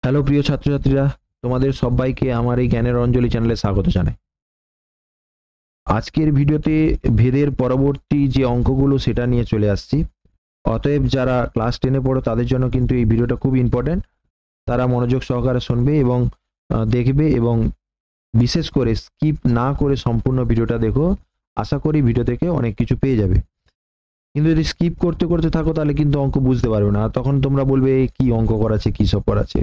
Hello প্রিয় ছাত্রছাত্রীরা, তোমাদের সবাইকে আমার এই জ্ঞানের অঞ্জলি চ্যানেলে স্বাগত জানাই। আজকের ভিডিওতে ভেদের পরবর্তী যে অঙ্কগুলো সেটা নিয়ে চলে আসছি। অতএব যারা ক্লাস 10-এ পড়ো তাদের জন্য কিন্তু এই ভিডিওটা খুব ইম্পর্টেন্ট। তারা মনোযোগ সহকারে শুনবে এবং দেখবে, এবং বিশেষ করে স্কিপ না করে সম্পূর্ণ ভিডিওটা দেখো। আশা করি ভিডিও থেকে অনেক কিছু পেয়ে যাবে। কিন্তু যদি স্কিপ করতে করতে থাকো তাহলে কিন্তু অঙ্ক বুঝতে পারবে না, তখন তোমরা বলবে কি অঙ্ক করাচ্ছে, কি সব করাচ্ছে।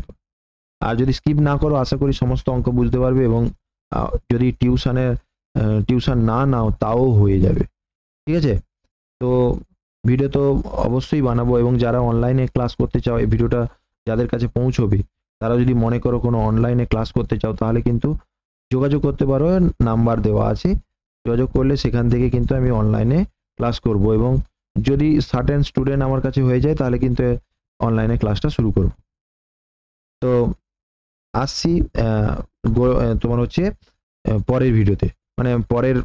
আর যদি স্কিপ না করো আশা করি সমস্ত অঙ্ক বুঝতে পারবে, এবং যদি টিউশন না নাও তাও হয়ে যাবে। ঠিক আছে? তো ভিডিও তো অবশ্যই বানাবো, এবং যারা অনলাইনে ক্লাস করতে চাও এই ভিডিওটা যাদের কাছে পৌঁছবে, তারা যদি মনে করো কোনো অনলাইনে ক্লাস করতে চাও তাহলে কিন্তু যোগাযোগ করতে পারো, নাম্বার দেওয়া আছে। যোগাযোগ করলে সেখান থেকে কিন্তু আমি অনলাইনে ক্লাস করব, এবং যদি সার্টেন স্টুডেন্ট আমার কাছে হয়ে যায় তাহলে কিন্তু অনলাইনে ক্লাসটা শুরু করব। তো আসছি তোমার হচ্ছে পরের ভিডিওতে, মানে পরের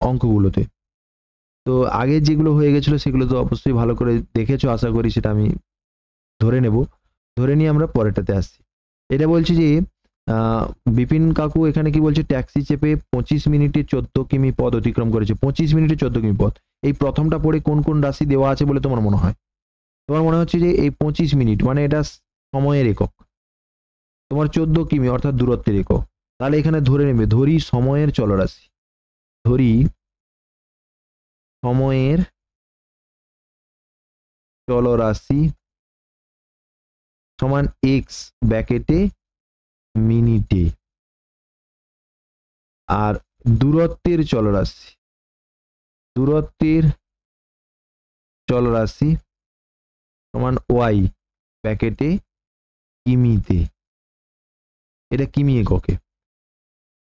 অঙ্কগুলোতে। তো আগে যেগুলো হয়ে গেছিল সেগুলো তো অবশ্যই ভালো করে দেখেছো, আশা করি সেটা আমি ধরে নেব। ধরে নিয়ে আমরা পরেরটাতে আসছি। এটা বলছি যে বিপিন কাকু এখানে কি বলছে, ট্যাক্সি চেপে 25 মিনিটে 14 কিমি পথ অতিক্রম করেছে। 25 মিনিটে 14 কিমি পথ, এই প্রথমটা পড়ে কোন কোন রাশি দেওয়া আছে বলে তোমার মনে হয়? তোমার মনে হচ্ছে যে এই 25 মিনিট মানে এটা সময়ের একক, তোমার 14 কিমি অর্থাৎ দূরত্বের একক। তাহলে এখানে ধরে নেবে, ধরি সময়ের চলরাশি, ধরি সময়ের চলরাশি সমান এক্স ব্যাকেটে মিনিটে, আর দূরত্বের চলরাশি সমান ওয়াই ব্যাকেটে কিমিতে। এটা কিমি এককে।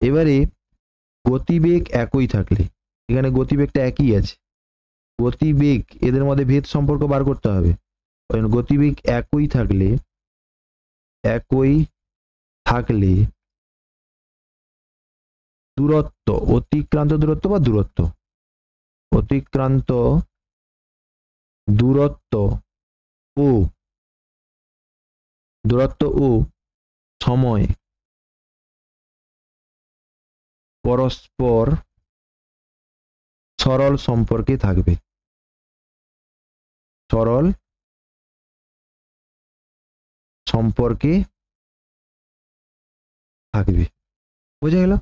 এবারে গতিবেগ একই থাকলে, এখানে গতিবেগটা একই আছে, গতিবেগ এদের মধ্যে ভেদ সম্পর্ক বার করতে হবে। গতিবেগ একই থাকলে দূরত্ব, অতিক্রান্ত দূরত্ব বা অতিক্রান্ত দূরত্ব ও সময় পরস্পর সরল সম্পর্কে থাকবে। বুঝে গেল?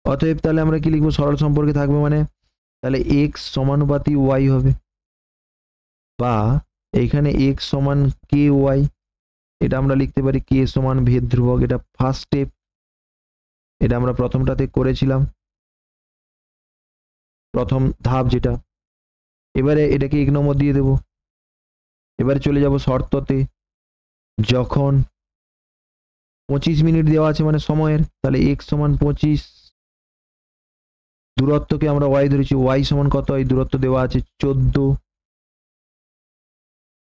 অতএব তাহলে আমরা কি লিখবো, সরল সম্পর্কে থাকবে মানে তাহলে এক্স সমানুপাতি ওয়াই হবে, বা এইখানে এক্স সমান কে ওয়াই, এটা আমরা লিখতে পারি কে সমান ভেদ ধ্রুবক। এটা ফার্স্ট স্টেপ, এটা আমরা প্রথমটাতে করেছিলাম, প্রথম ধাপ যেটা। এবারে এটাকে 1 নম্বর দিয়ে দেব। এবারে চলে যাব শর্ততে, যখন 25 মিনিট দেওয়া আছে মানে সময়ের, তাহলে x সমান 25, দূরত্বকে আমরা y ধরেছি, y সমান কত, এই দূরত্ব দেওয়া আছে 14,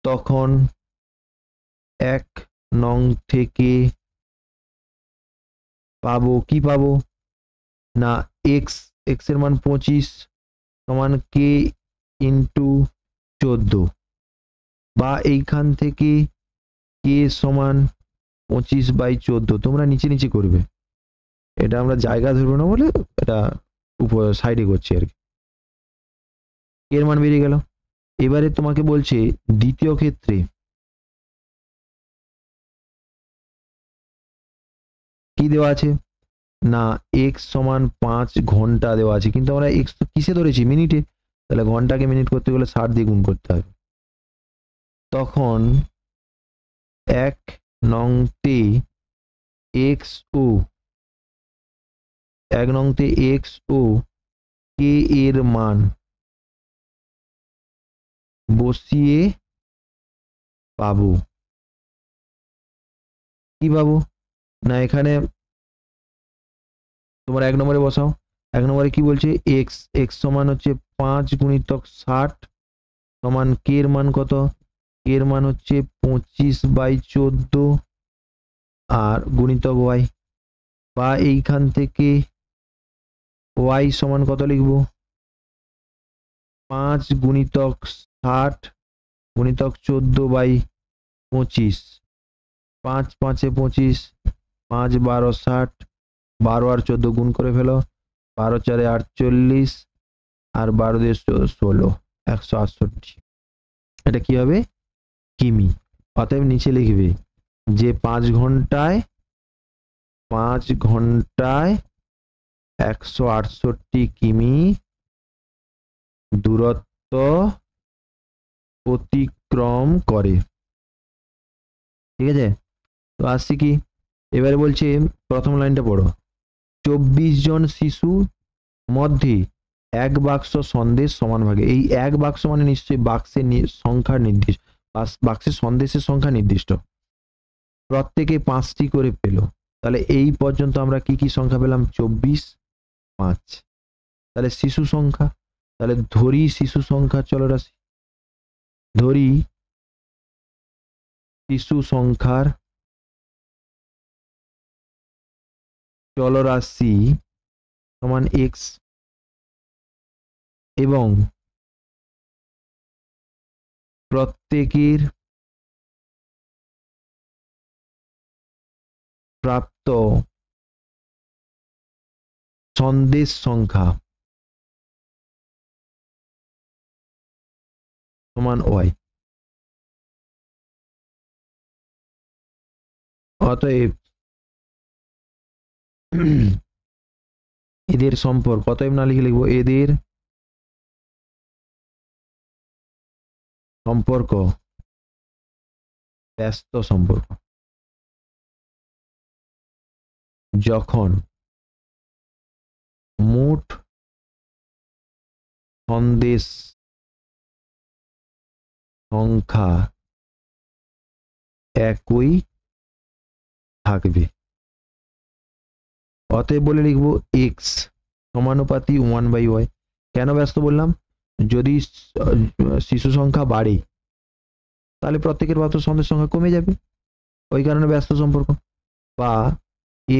তখন 1 নং থেকে পাবো কি পাবো না, x এর মান 25 সমান k ইন্টু 14, বা এইখান থেকে k সমান 25/14। তোমরা নিচে নিচে করবে, এটা আমরা জায়গা ধরবো না বলে এটা উপর সাইডে করছি আর কি। এর মান বেরিয়ে গেল। এবারে তোমাকে বলছে দ্বিতীয় ক্ষেত্রে কি দেওয়া আছে না, x সমান 5 ঘন্টা দেওয়া আছে, কিন্তু আমরা x তো কিসে ধরেছি, মিনিটে। তাহলে ঘন্টাকে মিনিট করতে গেলে 60 দিয়ে গুণ করতে হবে। তখন 1 নংতে x ও 1 নংতে x ও k এর মান বসিয়ে পাবো কি পাবো না, এখানে তোমার 1 নম্বরে বসাও। 1 নম্বরে কি বলছে, x সমান হচ্ছে 5 গুণিতক 60 সমান k এর মান কত, k এর মান হচ্ছে 25/14 আর গুণিতক y, বা এইখান থেকে y সমান কত লিখবো, 5 গুণিতক 60 গুণিতক 14/25 5 5 এ 25, 5 12 60, 12 আর 14 গুণ করে ফেলো, 12 4 এ 48 আর 12 দিয়ে 16, 168। এটা কি হবে? কিমি। অতএব নিচে লিখবে যে 5 ঘন্টায় 168 কিমি দূরত্ব অতিক্রম করে। ঠিক আছে, তো আসছি কি, এবারে বলছে প্রথম লাইনটা পড়ো। 24 জন শিশু মধ্যে এক বাক্স সন্দেশ সমান ভাগে। এই এক বাক্স মানে নিশ্চয়ই বাক্সের সংখ্যার নির্দিষ্ট, বাক্সের সন্দেশের সংখ্যা নির্দিষ্ট। প্রত্যেকে 5টি করে পেল। তাহলে এই পর্যন্ত আমরা কি কি সংখ্যা পেলাম? 24, 5। তাহলে শিশু সংখ্যা, তাহলে ধরি শিশু সংখ্যা চলরাশি, ধরি শিশু সংখ্যার চলরাশি সমান x এবং প্রত্যেকের প্রাপ্ত সন্দেশ সংখ্যা সমান y। অতএব এদের সম্পর্ক, অতএব না লিখে লিখবো এদের সম্পর্ক ব্যস্ত সম্পর্ক। যখন মোট সন্দেশ সংখ্যা একই থাকবে। অতএব বলে লিখবো x সমানুপাতি 1/y। কেন ব্যস্ত বললাম? যদি শিশু সংখ্যা বাড়ে তাহলে প্রত্যেকের প্রাপ্ত সন্দেশ সংখ্যা কমে যাবে, ওই কারণে ব্যস্ত সম্পর্ক। বা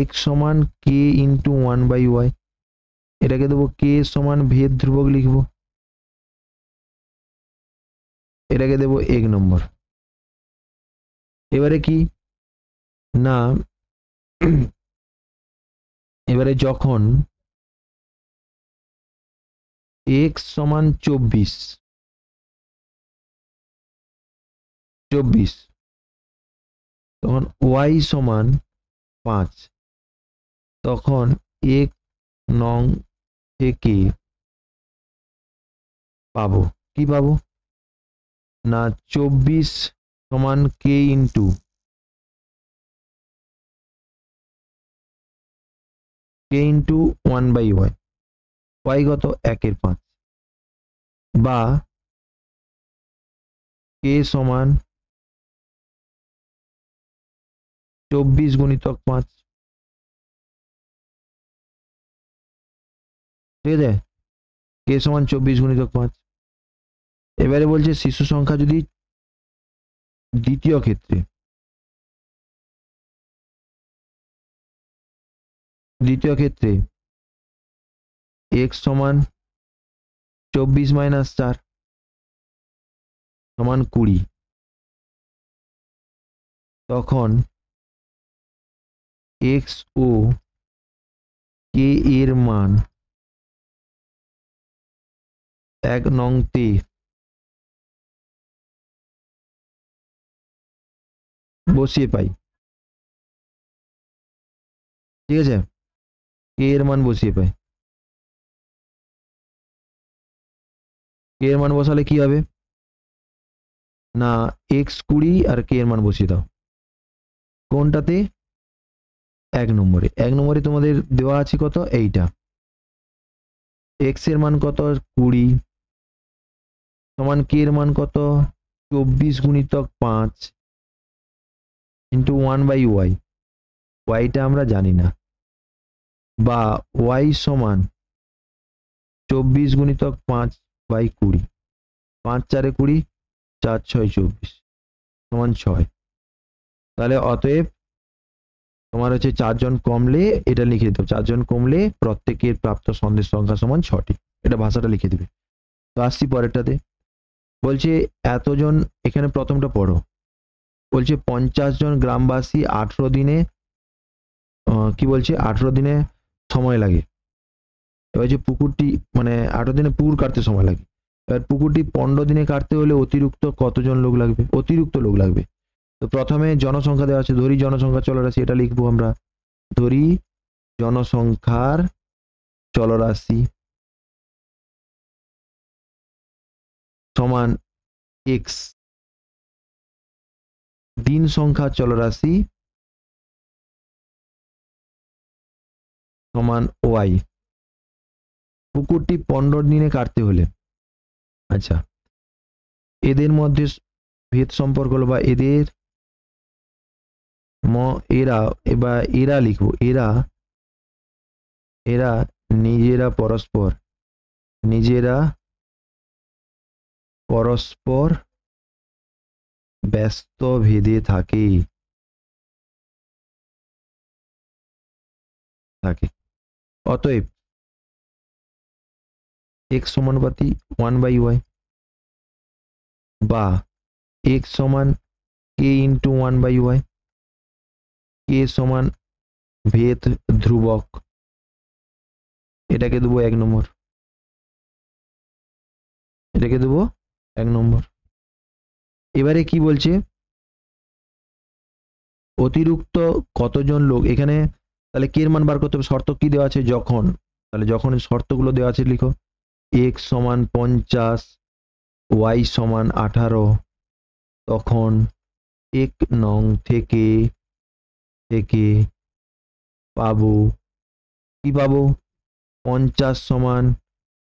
x সমান k ইন্টু 1/y, এটাকে দেবো k সমান ভেদ ধ্রুবক লিখবো, এটাকে দেবো 1 নম্বর। এবারে কি না, এবারে যখন x সমান 24, তখন y সমান 5, তখন 1 নং থেকে পাবো কি পাবো না 24 সমান k into k into 1/y, y কত 1/5, বা k সমান 24 গুণিতক 5। ঠিক আছে, k সমান 24 গুণিতক 5। এবারে বলছে শিশু সংখ্যা যদি দ্বিতীয় ক্ষেত্রে x সমান 24 মাইনাস 4 সমান 20, তখন x ও k এর মান 1 নং তে বসিয়ে পাই। ঠিক আছে, k এর মান বসিয়ে পাই। k এর মান বসালে কি হবে না x 20 আর k এর মান বসিয়ে দাও। কোনটাতে? 1 নম্বরে। 1 নম্বরে তোমাদের দেওয়া আছে কত? এইটা। x এর মান কত? 20 সমান k এর মান কত? 24 গুণিতক 5 ইন্টু 1/y, yটা আমরা জানি না, বা y সমান 24 গুণিতক 5/20, 5 4 20, 4 6 24 সমান 6। তাহলে অতএব তোমার হচ্ছে 4 জন কমলে, এটা লিখে দিতে হবে, 4 জন কমলে প্রত্যেকের প্রাপ্ত সন্দেশ সংখ্যা সমান 6টি। এটা ভাষাটা লিখে দিবে। তো আসছি পরেরটাতে, বলছে এতজন, এখানে প্রথমটা পড়ো, বলছে 50 জন গ্রামবাসী 18 দিনে কি বলছে 18 দিনে সময় লাগে। এবার যে পুকুরটি মানে 18 দিনে পুকুর কাটতে সময় লাগে, এবার পুকুরটি 15 দিনে কাটতে হলে অতিরিক্ত কতজন লোক লাগবে? অতিরিক্ত লোক লাগবে। তো প্রথমে জনসংখ্যা দেওয়া আছে, ধরি জনসংখ্যা চলরাশি, এটা লিখবো আমরা, ধরি জনসংখ্যার চলরাশি সমান এক্স, দিন সংখ্যা চলরাশি সমান ওয়াই। পুকুরটি 15 দিনে কাটতে হলে, আচ্ছা এদের মধ্যে ভেদ সম্পর্ক হলো বা এদের এরা, এবার এরা লিখবো, এরা এরা নিজেরা পরস্পর ব্যস্ত ভেদে থাকে। অতএব x সমানুপাতি 1/y বা x সমান k ইন্টু 1/y, k সমান ভেদ ধ্রুবক, এটাকে দেবো 1 নম্বর, এটাকে দেবো 1 নম্বর। এবারে কি বলছে, অতিরিক্ত কতজন লোক, এখানে তাহলে কে এর মান বার করতে হবে, শর্ত কি দেওয়া আছে যখন, তাহলে যখন শর্তগুলো দেওয়া আছে লিখো, x সমান 50 y সমান 18, তখন 1 নং থেকে পাবো কি পাবো, 50 সমান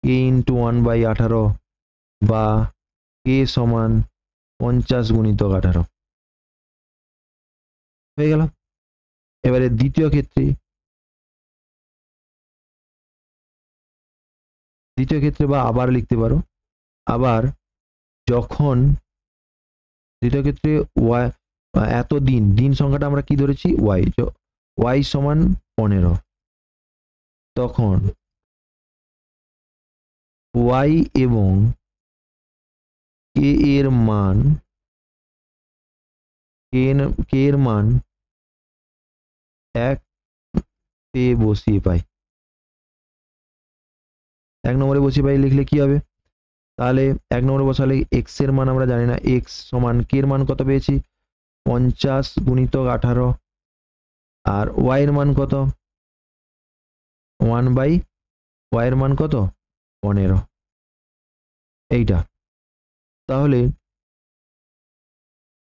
k ইন্টু 1/18 বা k সমান 50 গুণিতক 18 হয়ে গেল। এবারে দ্বিতীয় ক্ষেত্রে বা আবার লিখতে পারো, আবার যখন দ্বিতীয় ক্ষেত্রে y এত দিন সংখ্যাটা আমরা কি ধরেছি y সমান 15, তখন y এবং k এর মান এক তে বসিয়ে পাই, 1 নম্বরে বসিয়ে পাই, লিখলে কি হবে, তাহলে 1 নম্বরে বসালে x এর মান আমরা জানি না, x সমান k এর মান কত পেয়েছি 50 গুণিতক 18, আর y এর মান কত 1/y এর মান কত 15, এইটা। তাহলে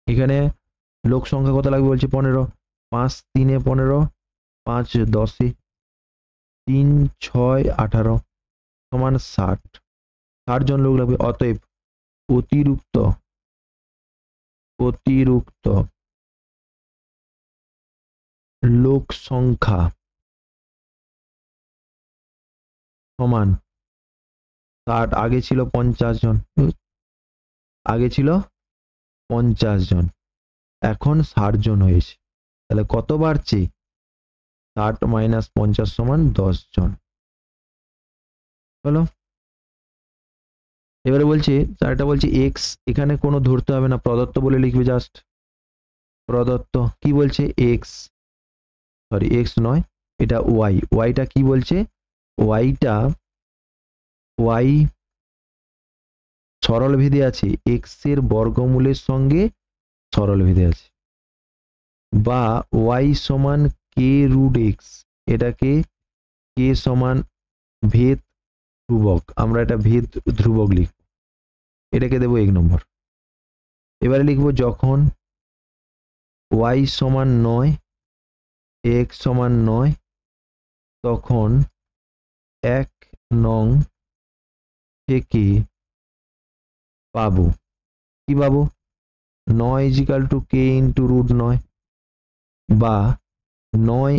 এখানে লোক সংখ্যা কত লাগবে বলছে 15, 5 3 15, 5 10, 3 6 18 সমান 60 জন লোক লাগবে। অতএব অতিরিক্ত লোক সংখ্যা সমান 60, আগে ছিল 50 জন, এখন 60 জন হয়েছে, তাহলে কত বাড়ছে 60 মাইনাস 50 সমান 10 জন হলো। এবারে বলছে চারটা বলছে x, এখানে কোনো ধরতে হবে না, প্রদত্ত বলে লিখবে, জাস্ট প্রদত্ত, কি বলছে x নয়, এটা yটা কি বলছে, y সরল ভেদে আছে, x এর বর্গমূলের সঙ্গে সরল ভেদে আছে, বা y সমান k রুট x, এটাকে k সমান ভেদ ধ্রুবক, আমরা এটা ভেদ ধ্রুবক লিখব, এটাকে দেবো 1 নম্বর। এবারে লিখবো যখন y সমান 9 x সমান 9, তখন 1 নং থেকে পাবো কি পাবো 9 is equal to k into root 9, বা 9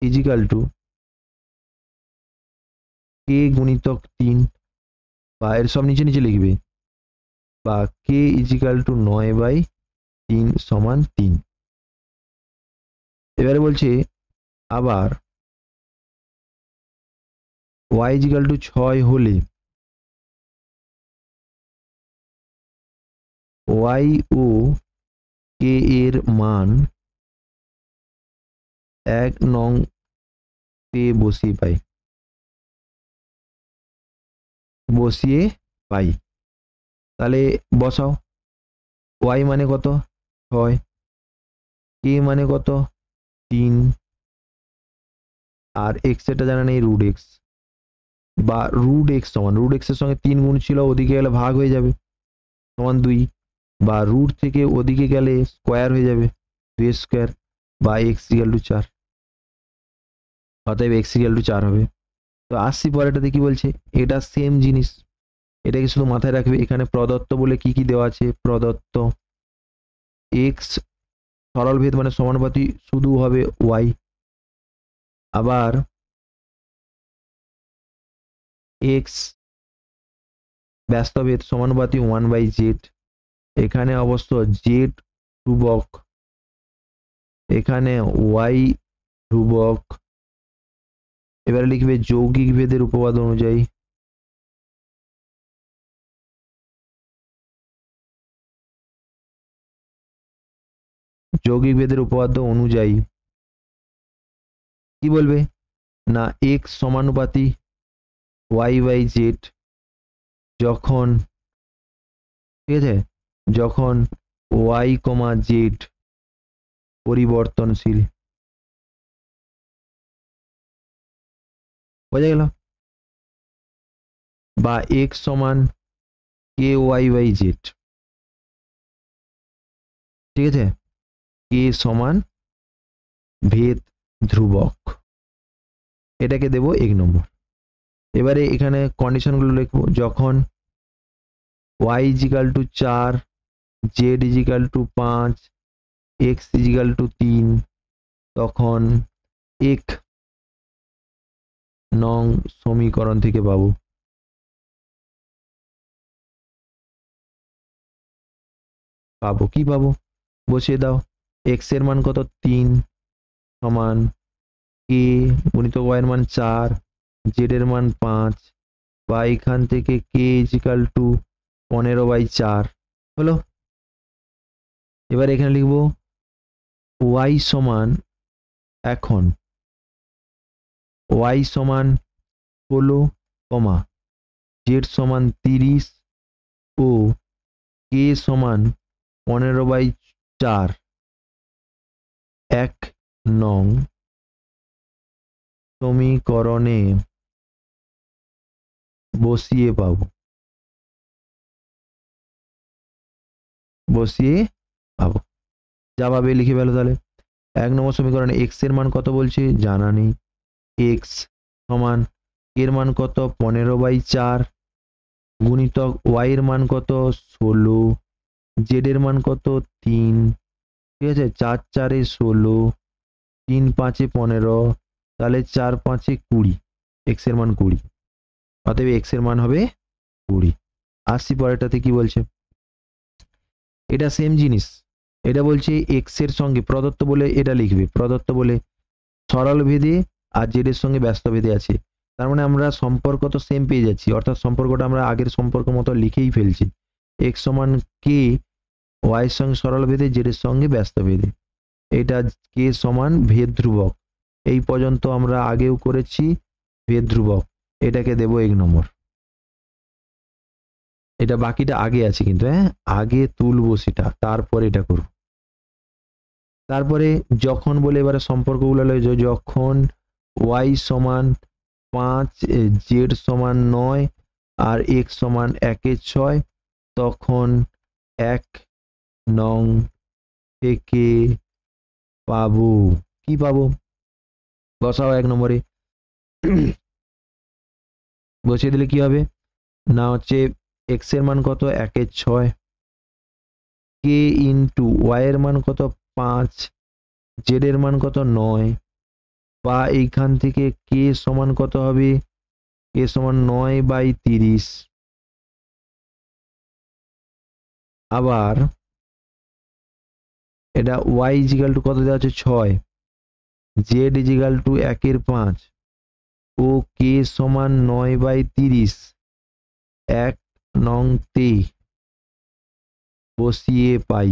ইজিক্যাল টু k গুণিতক 3, বা এর সব নিচে লিখবে, বা k ইজিক্যাল টু 9/3 সমান 3। এবারে বলছে আবার y ইজিক্যাল টু 6 হলে y ও k কে এর মান 1 নং তে বসিয়ে পাই। তাহলে বসাও। y মানে কত 6, কে মানে কত 3, আর x এটা জানা নেই √x, বা √x সমান √x এর সঙ্গে 3 গুণ ছিল, ওদিকে গেলে ভাগ হয়ে যাবে সমান 2, বা রুট থেকে ওদিকে গেলে স্কোয়ার হয়ে যাবে 2 স্কোয়ার, বা x = 4। অতএব x = 4 হবে। তো আসছি পরেরটাতে কি বলছে, এটা সেম জিনিস, এটাকে শুধু মাথায় রাখবে। এখানে প্রদত্ত বলে কি কি দেওয়া আছে, প্রদত্ত x সরলভেদ মানে সমানুপাতি শুধু হবে y, আবার x ব্যস্তভেদ সমানুপাতি 1/z, এখানে অবশ্য z ধ্রুবক, এখানে y ধ্রুবক। এবারে লিখবে যৌগিক ভেদের উপপাদ্য অনুযায়ী, যৌগিক ভেদের উপপাদ্য অনুযায়ী কি বলবে না, x সমানুপাতি y/z যখন, ঠিক আছে, যখন y, z পরিবর্তনশীল, বোঝা গেল, বা x সমান ky/z, ঠিক আছে, k সমান ভেদ ধ্রুবক, এটাকে দেব 1 নম্বর। এবারে এখানে কন্ডিশনগুলো লিখবো, যখন y = 4, z = 5, x = 3, তখন 1 নং সমীকরণ থেকে পাবো কি পাবো, বসিয়ে দাও। x এর মান কত 3 সমান k গুণিত y এর মান 4, z এর মান 5, বা এখান থেকে k = 15/4 হলো। এবার এখানে লিখবো y সমান, এখন y সমান 16, z সমান 30 ও k সমান 15/4 1 নং সমীকরণে বসিয়ে পাবো, যা পাবে লিখে ফেলো। তাহলে 1 নম্বর সমীকরণে x এর মান কত বলছে জানা নেই, x সমান এর মান কত 15/4 গুণিতক y এর মান কত 16, z এর মান কত 3, ঠিক আছে, 4 4 16, 3 5 15, তাহলে 4 5 20, x এর মান 20, অতএব x এর মান হবে 20। আসছি পরেরটাতে কি বলছে, এটা সেম জিনিস, এটা বলছে x এর সঙ্গে প্রদত্ত বলে, এটা লিখবে প্রদত্ত বলে সরল ভেদে আর z এর সঙ্গে ব্যস্ত ভেদে আছে, তার মানে আমরা সম্পর্ক তো সেম পেয়ে যাচ্ছি, অর্থাৎ সম্পর্কটা আমরা আগের সম্পর্ক মতো লিখেই ফেলছি, x সমান k y এর সঙ্গে সরল ভেদে, z এর সঙ্গে ব্যস্ত ভেদে, এটা k সমান ভেদ ধ্রুবক, এই পর্যন্ত আমরা আগেও করেছি ভেদ ধ্রুবক, এটাকে দেব 1 নম্বর। এটা বাকিটা আগে আছে কিন্তু, হ্যাঁ আগে তুলবো সেটা, তারপর এটা করব। তারপরে যখন বলে, এবারে সম্পর্কগুলো যখন y সমান 5, z সমান 9 আর x সমান 1/6, তখন 1 নং থেকে পাবো কি পাবো, বসাও 1 নম্বরে। বসিয়ে দিলে কি হবে না, হচ্ছে x এর মান কত 1/6, k ইন্টু y এর মান কত 5, z এর মান কত 9, বা এইখান থেকে k সমান কত হবে, k সমান 9/30, আবার এটা y = কত দেওয়া আছে 6, z = 1/5 ও k সমান 9/30, 1 নং তে বসিয়ে পাই।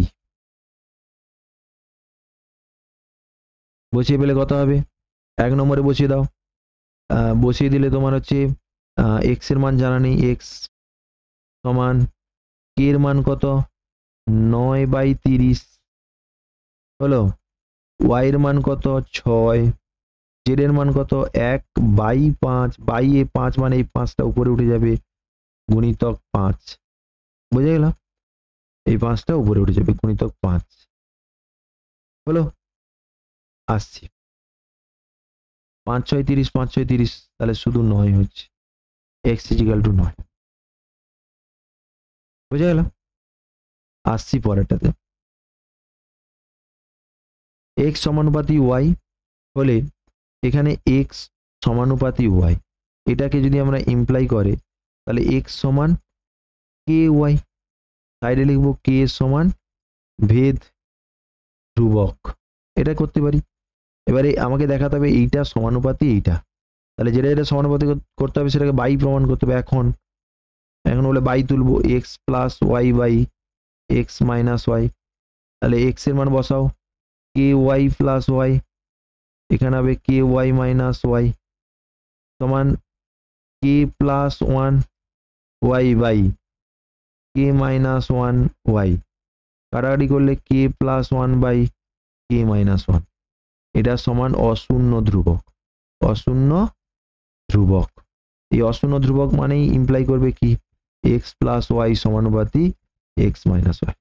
বসিয়ে পেলে কত হবে, 1 নম্বরে বসিয়ে দাও। বসিয়ে দিলে তোমার হচ্ছে এক্স এর মান জানা নেই, এক্স সমান কে এর মান কত 9/30 হলো, ওয়াই এর মান কত 6, জেড এর মান কত 1/5, বাই এ 5 মানে এই 5টা উপরে উঠে যাবে গুণিতক 5, বুঝে গেল, এই 5টা উপরে উঠে যাবে গুণিতক 5 হলো। আসছি 5 6 30, 5 6 30, তাহলে শুধু 9 হচ্ছে, এক্স ইজিক্যাল টু 9, বুঝে গেল। আসছি পরেরটাতে, এক্স সমানুপাতি ওয়াই হলে এখানে এক্স সমানুপাতি ওয়াই, এটাকে যদি আমরা ইমপ্লাই করে তাহলে এক্স সমান কে ওয়াই, সাইডে লিখবো কে সমান ভেদ ধ্রুবক, এটা করতে পারি। এবারে আমাকে দেখাতে হবে এইটা সমানুপাতি এইটা, তাহলে যেটা যেটা সমানুপাতি করতে হবে সেটাকে বাই প্রমাণ করতে হবে। এখন বলে বাই তুলবো, x plus y by x minus y, তাহলে এক্স এর মান বসাও কে ওয়াই প্লাস ওয়াই, এখানে হবে কে ওয়াই মাইনাস ওয়াই সমান k plus 1 y by k minus 1 y, কাটাকাটি করলে k plus 1 by k minus 1, এটা সমান অশূন্য ধ্রুবক, অশূন্য ধ্রুবক। এই অশূন্য ধ্রুবক মানেই ইমপ্লাই করবে কি এক্স প্লাস ওয়াই সমানুপাতি এক্স মাইনাস ওয়াই।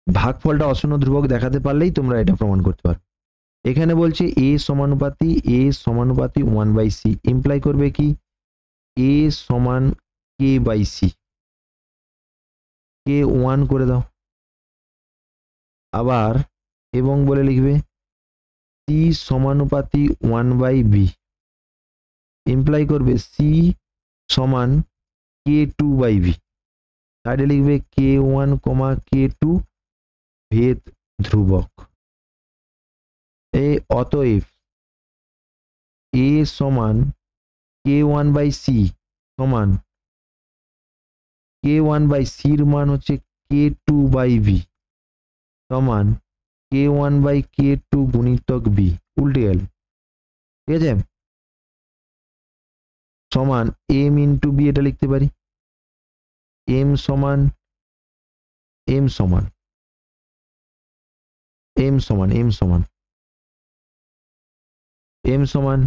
ভাগফলটা অশূন্য ধ্রুবক দেখাতে পারলেই তোমরা এটা প্রমাণ করতে পারো। এখানে বলছে এ সমানুপাতি 1/c, ইমপ্লাই করবে কি এ সমান কে বাই সি, কে 1 করে দাও, আবার এবং বলে লিখবে সি সমানুপাতি 1/b, ইমপ্লাই করবে সি সমান কে 2/b, সাইডে লিখবে কে 1, কে 2 ভেদ ধ্রুবক। অতএব এ সমান কে 1/c সমান কে 1/c এর মান হচ্ছে কে 2/b সমান কে 1/k2 গুণিতক b, উল্টে গেল, ঠিক আছে, সমান m ইন্টু b, এটা লিখতে পারি m সমান m সমান m সমান m সমান m সমান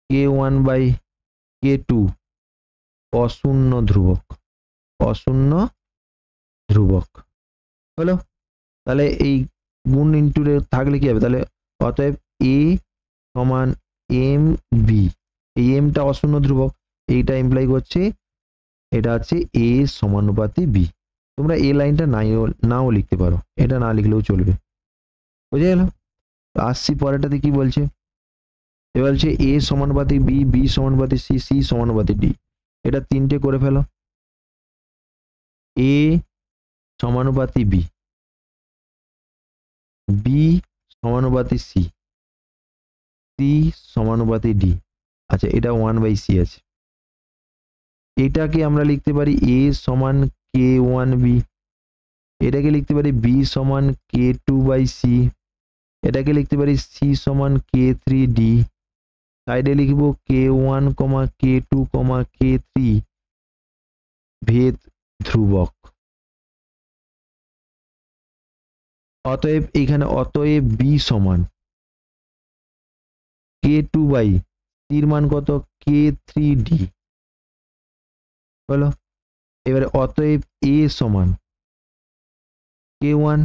কে 1/k2 অশূন্য ধ্রুবক, অশূন্য ধ্রুবক হলো। তাহলে এই গুণ ইন্টুরে থাকলে কি হবে, তাহলে অতএব এ সমান এম বি, এই এমটা অশূন্য ধ্রুবক, এইটা ইমপ্লাই করছে এটা হচ্ছে এ সমানুপাতি বি। তোমরা এই লাইনটা নাও লিখতে পারো, এটা না লিখলেও চলবে, বুঝে গেল। আসছি পরেরটাতে কি বলছে, এবার বলছে এ সমানুপাতি বি, বি সমানুপাতি সি, সি সমানুপাতি ডি, এটা তিনটে করে ফেলো। এ সমানুপাতি বি, বি সমানুপাতি সি, সি সমানুপাতি ডি, আচ্ছা এটা 1/c আছে, এটাকে আমরা লিখতে পারি এ সমান কে 1b, এটাকে লিখতে পারি বি সমান কে 2/c, এটাকে লিখতে পারি সি সমান কে 3d, সাইডে লিখবো কে 1, কে 2, কে 3 ভেদ ধ্রুবক। অতএব এখানে অতএব বি সমান কে 2/c এর মান কত কে 3d হলো। এবারে অতএব এ সমান কে 1,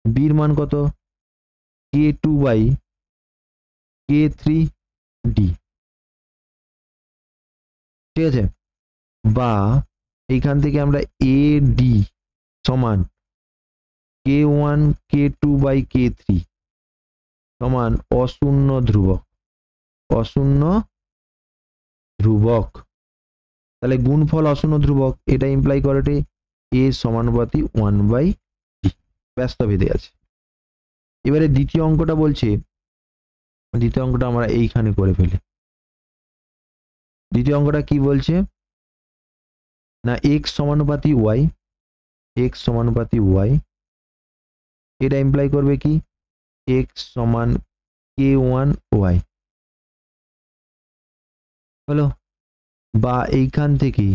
বির মান কত কে 2/কে 3d, ঠিক আছে, বা এইখান থেকে আমরা এ ডি সমান কে 1, কে 2/কে 3 সমান অশূন্য ধ্রুবক, অশূন্য ধ্রুবক, তাহলে গুণফল অশূন্য ধ্রুবক, এটা ইমপ্লাই করে এ সমানুপাতি 1/d, ব্যস্ত ভেদে আছে। এবারে দ্বিতীয় অঙ্কটা বলছে, দ্বিতীয় অঙ্কটা আমরা এইখানে করে ফেলি। দ্বিতীয় অঙ্কটা কি বলছে না এক্স সমানুপাতি ওয়াই, এক্স সমানুপাতি ওয়াই এটা ইমপ্লাই করবে কি এক্স সমান কে ওয়ান ওয়াই হলো, বা এইখান থেকে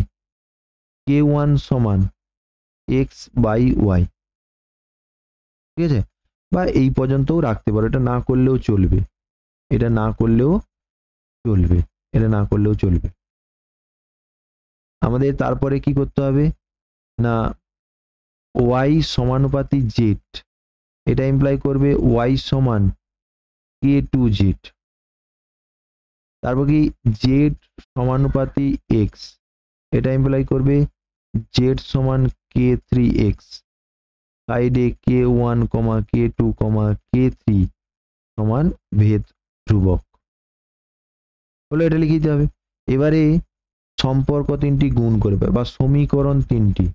কে ওয়ান সমান এক্স বাই ওয়াই, ঠিক আছে, বা এই পর্যন্তও রাখতে পারো, এটা না করলেও চলবে, এটা না করলেও চলবে, এটা না করলেও চলবে। আমাদের তারপরে কি করতে হবে না ওয়াই সমানুপাতি জেড, এটা ইমপ্লাই করবে ওয়াই সমান কে টু জেড, তারপর কি জেড সমানুপাতি এক্স, এটা ইমপ্লাই করবে জেড সমান কে থ্রি এক্স, সাইডে কে ওয়ান কমা কে টু কমা কে থ্রি সমান ভেদ ধ্রুবক হলো, এটা লিখে দিতে হবে। এবারে সম্পর্ক তিনটি গুণ করে পাই, বা সমীকরণ তিনটি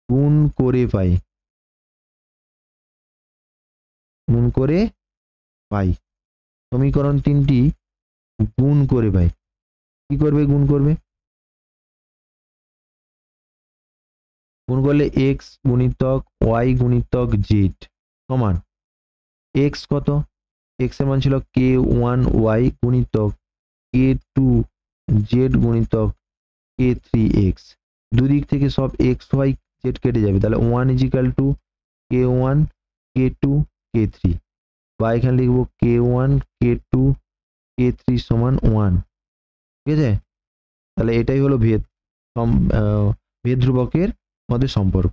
গুণ করে পাই, সমীকরণ তিনটি গুণ করে পাই। কি করবে গুণ করবে, গুণ করলে এক্স গুণিতক ওয়াই গুণিতক জেড সমান এক্স কত, এক্স এর মান ছিল কে ওয়ান ওয়াই গুণিতক কে টু জেড গুণিতক কে থ্রি এক্স, দুদিক থেকে সব এক্স ওয়াই জেড কেটে যাবে, তাহলে ওয়ান ইজিক্যাল টু কে ওয়ান কে টু কে থ্রি, বা এখানে লিখবো কে ওয়ান কে টু কে থ্রি সমান ওয়ান, ঠিক আছে। তাহলে এটাই হলো ভেদ ধ্রুবকের মধ্যে সম্পর্ক,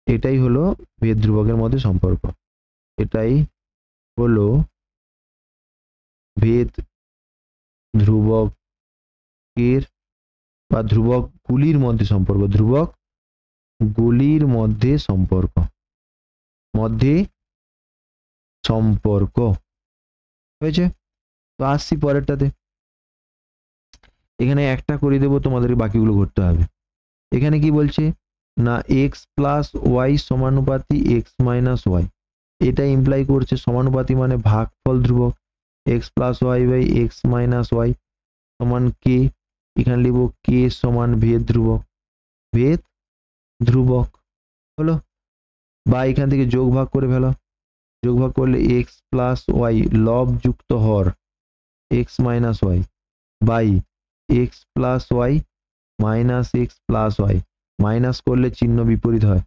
এটাই হলো ভেদ ধ্রুবকের মধ্যে সম্পর্ক, এটাই হলো ভেদ ধ্রুবকের বা ধ্রুবকগুলির মধ্যে সম্পর্ক, ধ্রুবকগুলির মধ্যে সম্পর্ক হয়েছে। তো আসছি পরেরটাতে, এখানে একটা করে দেবো, তোমাদের বাকিগুলো করতে হবে। এখানে কি বলছে না এক্স প্লাস ওয়াই সমানুপাতি এক্স মাইনাস ওয়াই, এটা ইমপ্লাই করছে সমানুপাতি মানে ভাগফল ধ্রুবক, x plus y by x minus y সমান কে, এখানে লিখব কে সমান ভেদ ধ্রুবক হলো, বা এখান থেকে যোগ ভাগ করে ফেলো, যোগ ভাগ করলে এক্স প্লাস ওয়াই লব যুক্ত হর x minus y by x plus y minus x plus y, minus করলে চিহ্ন বিপরীত হয়,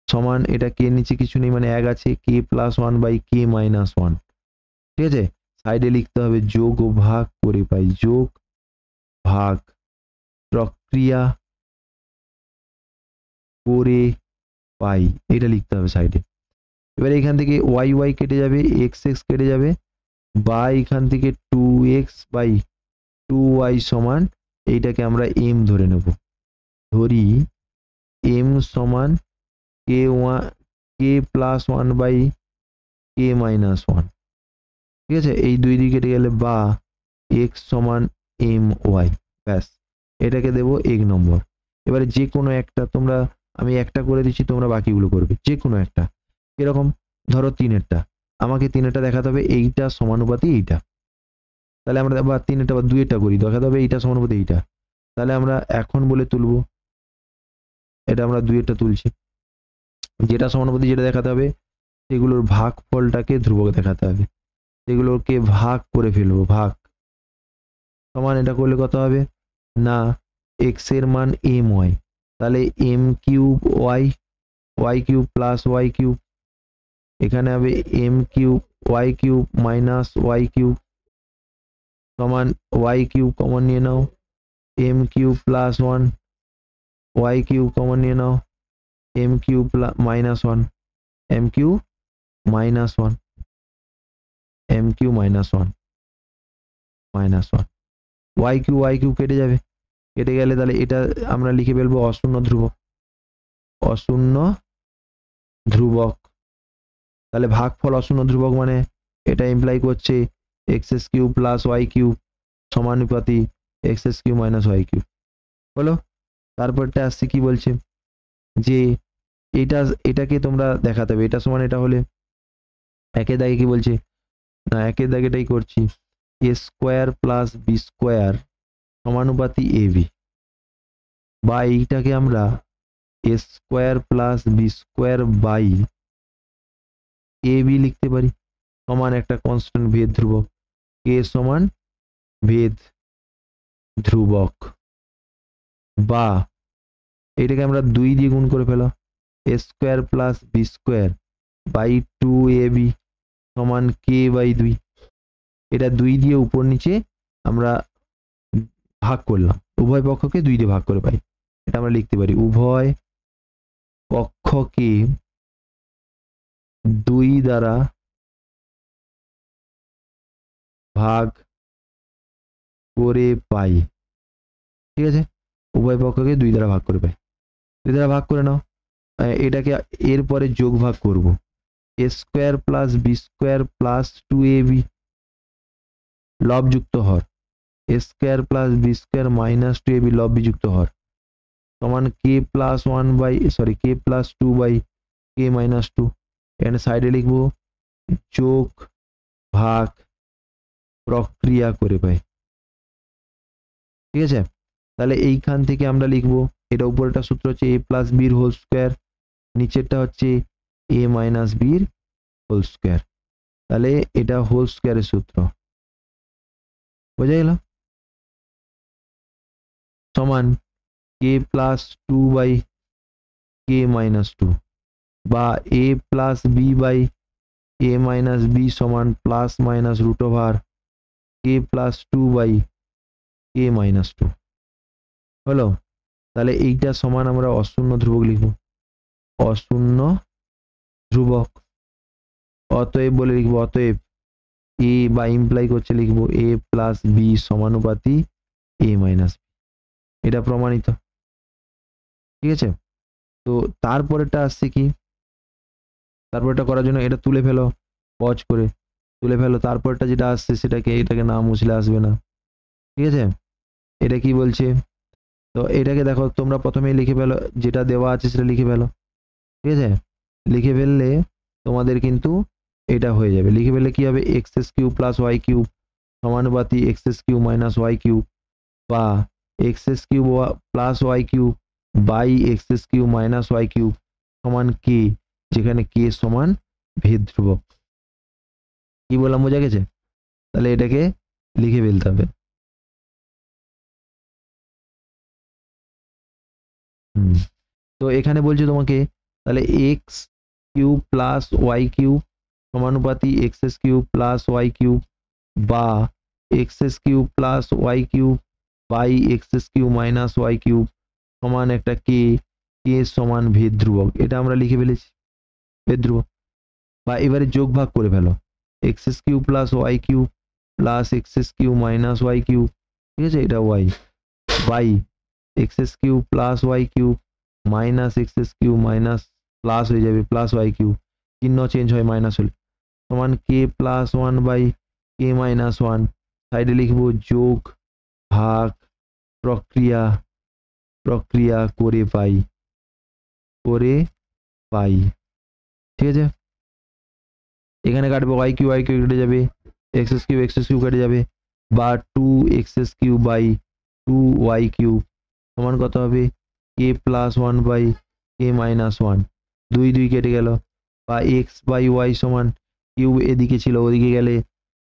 সমান এটা কে নিচে কিছু নেই মানে এক আছে, k plus one by k minus one, ঠিক আছে। সাইডে লিখতে হবে যোগ ও ভাগ করে পাই, যোগ ভাগ প্রক্রিয়া করে পাই, এটা লিখতে হবে সাইডে। এবার এখান থেকে ওয়াই ওয়াই কেটে যাবে, এক্স এক্স কেটে যাবে, বা এখান থেকে two x by two y সমান এইটাকে আমরা এম ধরে নেব, ধরি এম সমান k one k plus one by k minus one, ঠিক আছে। এই দুই দিকে কেটে গেলে বা এক্স সমান এম ওয়াই, ব্যাস এটাকে দেবো 1 নম্বর। এবারে যে কোনো একটা তোমরা, আমি একটা করে দিচ্ছি, তোমরা বাকিগুলো করবে যে কোনো একটা, এরকম ধরো তিনেরটা, আমাকে তিনেরটা দেখাতে হবে এইটা সমানুপাতি এইটা, তাহলে আমরা বা তিনেরটা বা দুইটা করি, দেখাতে হবে এইটা সমানুপাতি এইটা, তাহলে আমরা এখন বলে তুলবো, এটা আমরা দুইটা তুলছি, যেটা সমানুপাতি যেটা দেখাতে হবে সেগুলোর ভাগফলটাকে ধ্রুবক দেখাতে হবে, সেগুলোকে ভাগ করে ফেলবো, ভাগ সমান এটা করলে কত হবে না এক্স এর মান এম ওয়াই, তাহলে m cube y, y cube plus y cube, এখানে হবে m cube y cube minus y cube সমান ওয়াই কিউব কমন নিয়ে নাও, m cube plus one y cube common নিয়ে নাও, m cube minus one m cube minus one m cube minus one y cube কেটে যাবে, কেটে গেলে তাহলে এটা আমরা লিখে ফেলবো অশূন্য ধ্রুবক, তাহলে ভাগফল অশূন্য ধ্রুবক মানে এটা ইমপ্লাই করছে x s cube plus y cube সমানুপাতি x s cube minus y cube হলো। তারপরটা আসছে কি বলছে যে এটাকে তোমরা দেখাতে হবে, এটা সমান এটা হলে একের দাগে কি বলছে না একের দাগেটাই করছি, a square plus b square সমানুপাতি এ বি, বা এইটাকে আমরা a square plus b square by a b লিখতে পারি, সমান একটা কনস্ট্যান্ট ভেদ ধ্রুবক, কে সমান ভেদ ধ্রুবক, বা এটাকে আমরা 2 দিয়ে গুণ করে ফেলো, a square plus b square by 2ab সমান কে বাই 2। এটা 2 দিয়ে উপর নিচে আমরা ভাগ করলাম, উভয় পক্ষকে 2 দিয়ে ভাগ করে পাই। এটা আমরা লিখতে পারি উভয় পক্ষকে 2 দ্বারা ভাগ করে পাই। ঠিক আছে, উভয় পক্ষকে 2 দ্বারা ভাগ করে পাই, 2 দ্বারা ভাগ করে নাও। এটাকে এরপরে যোগ ভাগ করব, a square plus b square plus 2ab লব যুক্ত হর, a square plus b square minus 2ab লব বিযুক্ত হর সমান k plus 1 by sorry k plus 2 by k minus 2। এখানে সাইডে লিখবো যোগ ভাগ প্রক্রিয়া করে পাই। ঠিক আছে, তাহলে এইখান থেকে আমরা লিখবো, এটা উপরেটা সূত্র হচ্ছে এ প্লাস বির হোল স্কোয়ার, নিচেরটা হচ্ছে এ মাইনাস বির হোল স্কোয়ার, তাহলে এটা হোল স্কোয়ারের সূত্র, বোঝা গেল? সমান k plus 2 by k minus 2 বা a plus b by a minus b সমান plus minus root over k plus 2 by k minus 2 হলো। তাহলে এইটা সমান আমরা অশূন্য ধ্রুবক লিখব, অশূন্য ধ্রুবক। অতএব বলে লিখবো, অতএব এ বা ইমপ্লাই করছে লিখবো এ প্লাস বি সমানুপাতি এ মাইনাস বি, এটা প্রমাণিত। ঠিক আছে, তো তারপরেটা আসছে কি, তারপরটা করার জন্য এটা তুলে ফেলো, পজ করে তুলে ফেলো, তারপরটা যেটা আসছে সেটাকে এটাকে না মুছলে আসবে না। ঠিক আছে, এটা কি বলছে, তো এটাকে দেখো তোমরা প্রথমেই লিখে ফেলো, যেটা দেওয়া আছে সেটা লিখে ফেলো। ঠিক আছে, লিখে ফেললে তোমাদের কিন্তু এটা হয়ে যাবে। লিখে ফেললে কি হবে, x s cube plus y cube সমানুপাতি x s cube minus y cube, বা x s cube plus y cube by x s cube minus y cube সমান কে, যেখানে কে সমান ভেদ ধ্রুবক। কি বললাম, বোঝা গেছে? তাহলে এটাকে লিখে ফেলতে হবে। তো এখানে বলছে তোমাকে, তাহলে x cube plus y cube সমানুপাতি x s cube plus y cube, বা x s cube plus y cube by x s cube minus y cube সমান একটা কে, কে সমান ভেদ ধ্রুবক। এটা আমরা লিখে ফেলেছি ভেদ ধ্রুবক। বা এবারে যোগ ভাগ করে ফেলো, x s cube plus y cube plus x s cube minus y cube, ঠিক আছে, এটা y by x s cube plus y cube minus x s cube minus plus হয়ে যাবে প্লাস ওয়াই কিউব, চিহ্ন চেঞ্জ হয় মাইনাস হলে, সমান k plus 1 by k minus 1, সাইডে লিখবো যোগ ভাগ প্রক্রিয়া, প্রক্রিয়া করে পাই, করে পাই। ঠিক আছে, এখানে কাটবে ওয়াই কিউ কেটে যাবে, এক্স এস কিউ কেটে যাবে, বা 2 x s q by 2 y q সমান কত হবে, k plus 1 by k minus 1, 2 2 কেটে গেল, বা এক্স বাই ওয়াই সমান কিউব এদিকে ছিল ওদিকে গেলে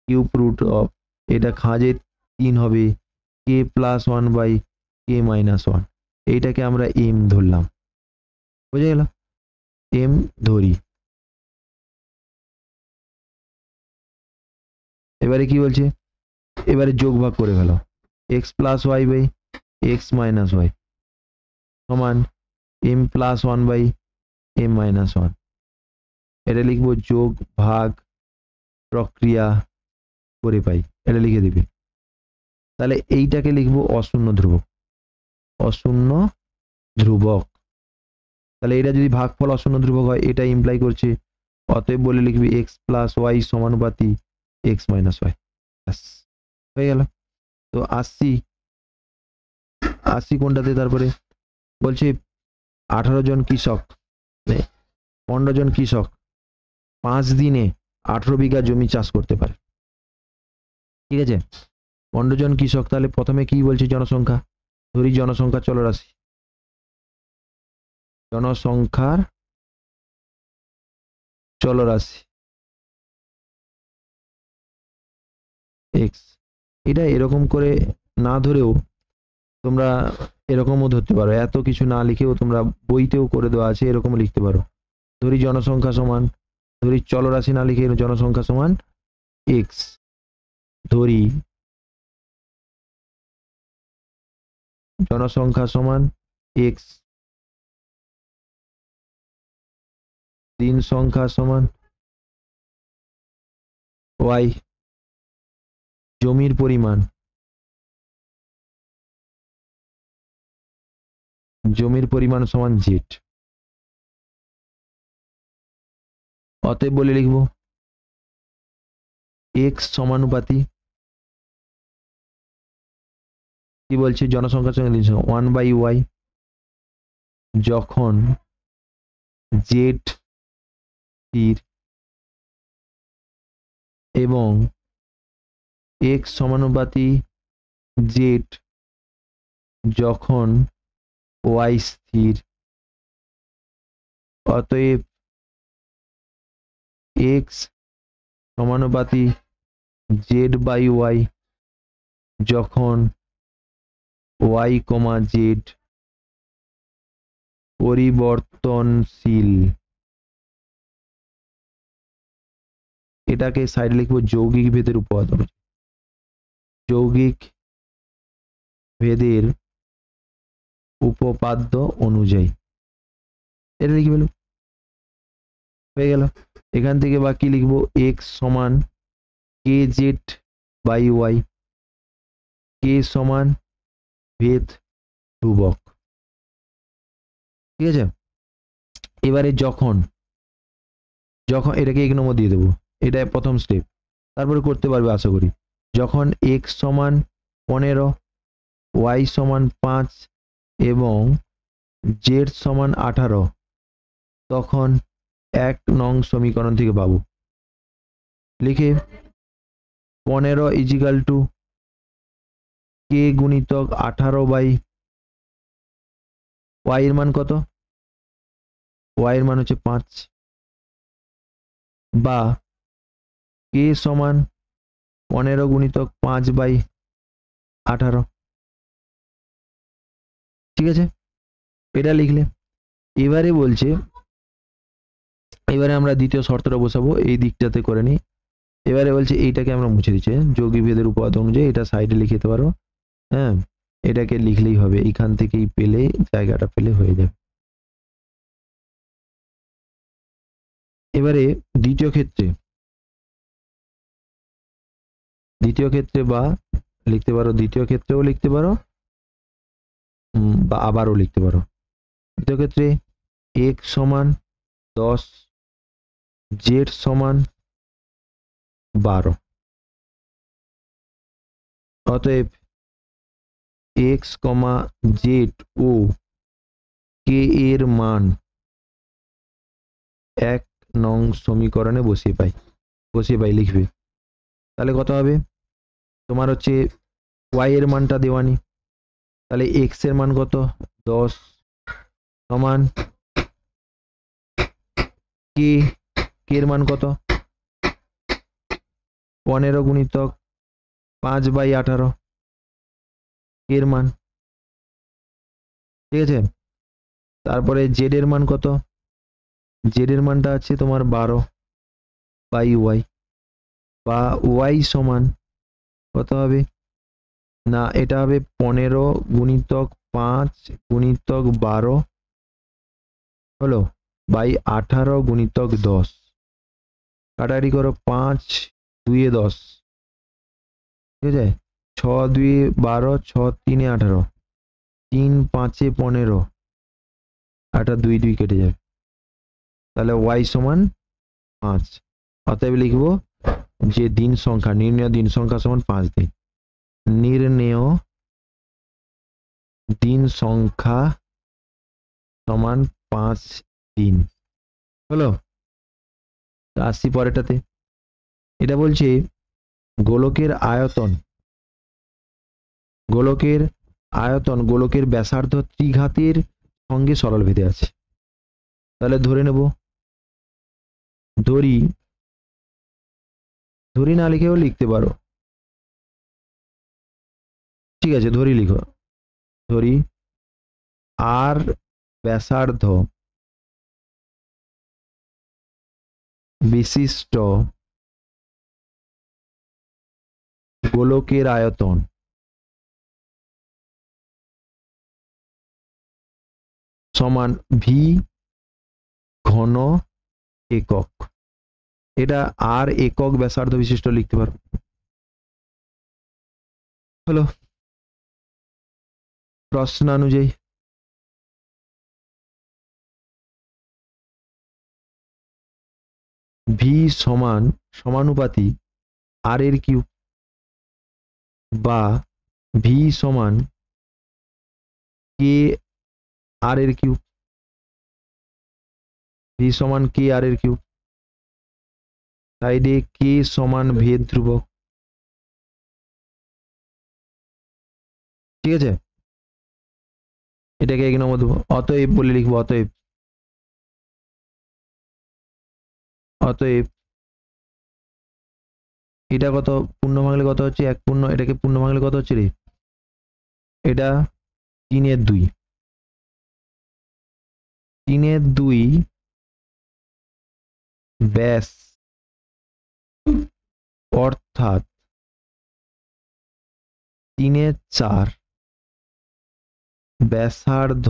কিউব রুট অফ, এটা খাঁজে 3 হবে k plus 1 by k minus 1, এইটাকে আমরা এম ধরলাম, বুঝে গেল? এম ধরি। এবারে কি বলছে, এবারে যোগ ভাগ করে ফেলো, x plus y by x minus y সমান m plus 1 by m minus 1, এটা লিখবো যোগ ভাগ প্রক্রিয়া করে পাই, এটা লিখে দিবি। তাহলে এইটাকে লিখবো অশূন্য ধ্রুবক, অশূন্য ধ্রুবক। তাহলে এটা যদি ভাগফল অশূন্য ধ্রুবক হয়, এটা ইমপ্লাই করছে, অতএব বলে লিখবি এক্স প্লাস ওয়াই সমানুপাতি এক্স মাইনাস ওয়াই, হয়ে গেল। তো আসছি কোনটাতে, তারপরে বলছে 18 জন কৃষক 15 জন কৃষক 5 দিনে 18 বিঘা জমি চাষ করতে পারে। ঠিক আছে, 15 জন কৃষক, তাহলে প্রথমে কি বলছে, জনসংখ্যা ধরি, জনসংখ্যা চলরাশি, জনসংখ্যার চলরাশি এক্স। এটা এরকম করে না ধরেও তোমরা এরকমও ধরতে পারো, এত কিছু না লিখেও তোমরা বইতেও করে দেওয়া আছে এরকম লিখতে পারো। ধরি জনসংখ্যা সমান, ধরি চলরাশি না লিখে জনসংখ্যা সমান এক্স, ধরি জনসংখ্যা সমান এক্স, দিন সংখ্যা সমান ওয়াই, জমির পরিমাণ সমান জেড। অতএব বলে লিখব এক্স সমানুপাতি কি বলছে, জনসংখ্যার সঙ্গে 1/y, যখন জেড স্থির এবং এক্স সমানুপাতি জেড যখন ওয়াই স্থির। অতএব এক্স সমানুপাতি জেড বাই ওয়াই যখন ওয়াই কমা জেড পরিবর্তনশীল। এটাকে সাইডে লিখবো যৌগিক ভেদের উপপাদ্য, যৌগিক ভেদের উপপাদ্য অনুযায়ী। এটা লিখে ফেলো, হয়ে গেল। এখান থেকে বাকি লিখবো এক্স সমান কে জেড বাই ওয়াই, কে সমান ভেদ ধ্রুবক, ঠিক আছে। এবারে যখন এটাকে 1 নম্বর দিয়ে দেবো, এটা প্রথম স্টেপ, তারপরে করতে পারবে আশা করি। যখন এক্স সমান 15, ওয়াই সমান 5 এবং জেড সমান 18, তখন 1 নং সমীকরণ থেকে পাবো। লিখে 15 ইজিক্যাল টু কে গুণিতক 18 বাই ওয়াই এর মান কত, ওয়াই এর মান হচ্ছে 5, বা কে সমান 15 গুণিতক 5 বাই 18, ঠিক আছে। এটা লিখলে এবারে বলছে, এবারে আমরা দ্বিতীয় শর্তটা বসাবো, এই দিকটাতে করে নিই। এবারে বলছে এইটাকে আমরা মুছে দিচ্ছি, যৌগিক ভেদের উপপাদ্য অনুযায়ী এটা সাইডে লিখে দিতে পারো, হ্যাঁ, এটাকে লিখলেই হবে, এখান থেকেই পেলে জায়গাটা পেলে হয়ে যাবে। এবারে দ্বিতীয় ক্ষেত্রে বা লিখতে পারো, দ্বিতীয় ক্ষেত্রেও লিখতে পারো বা আবারও লিখতে পারো। দ্বিতীয় ক্ষেত্রে এক্স সমান 10, জেড সমান 12, অতএব এক্স কমা জেড ও কে এর মান 1 নং সমীকরণে বসিয়ে পাই লিখবে। তাহলে কত হবে, তোমার হচ্ছে ওয়াই এর মানটা দেওয়ানি, তাহলে এক্স এর মান কত 10 সমান কে এর মান কত 15 গুণিতক 5/18 এর মান, ঠিক আছে। তারপরে জেড এর মান কত, জেড এর মানটা আছে তোমার 12/y, বা ওয়াই সমান কত হবে না, এটা হবে 15 গুণিতক 5 গুণিতক 12 হলো বাই 18 গুণিতক 10, কাটাকাটি করো, 5 2 এ 10, ঠিক আছে, 6 2 এ 12, 6 3 এ 18, 3 5 এ 15, 2 2 কেটে যাবে, তাহলে ওয়াই সমান 5। অতএব লিখবো যে দিন সংখ্যা, নির্ণেয় দিন সংখ্যা সমান 5 দিন, নির্ণেয় দিন সংখ্যা সমান 5 দিন হলো। আসছি পরেরটাতে, এটা বলছে গোলকের আয়তন গোলকের ব্যাসার্ধ ত্রিঘাতের সঙ্গে সরল ভেদে আছে। তাহলে ধরে নেব, ধরি, ধরি না লিখেও লিখতে পারো, ঠিক আছে ধরি লিখো, ধরি আর ব্যাসার্ধ বিশিষ্ট গোলকের আয়তন সমান ভি ঘন একক। এটা আর একক ব্যাসার্ধ বিশিষ্ট লিখতে পারো। হলো প্রশ্নানুযায়ী ভি সমান সমানুপাতি আর এর কিউব বা ভি সমান কে আর এর কিউব, ভি সমান কে আর এর কিউব, সাইডে কে সমান ভেদ ধ্রুবক, ঠিক আছে এটাকে এক নম্বর দেবো। অতএব বলে লিখবো, অতএব, অতএব এটা কত পূর্ণ ভাঙলে কত হচ্ছে, এক পূর্ণ, এটাকে পূর্ণ ভাঙলে কত হচ্ছে রে, এটা 3/2, 3/2 ব্যাস অর্থাৎ 3/4 ব্যাসার্ধ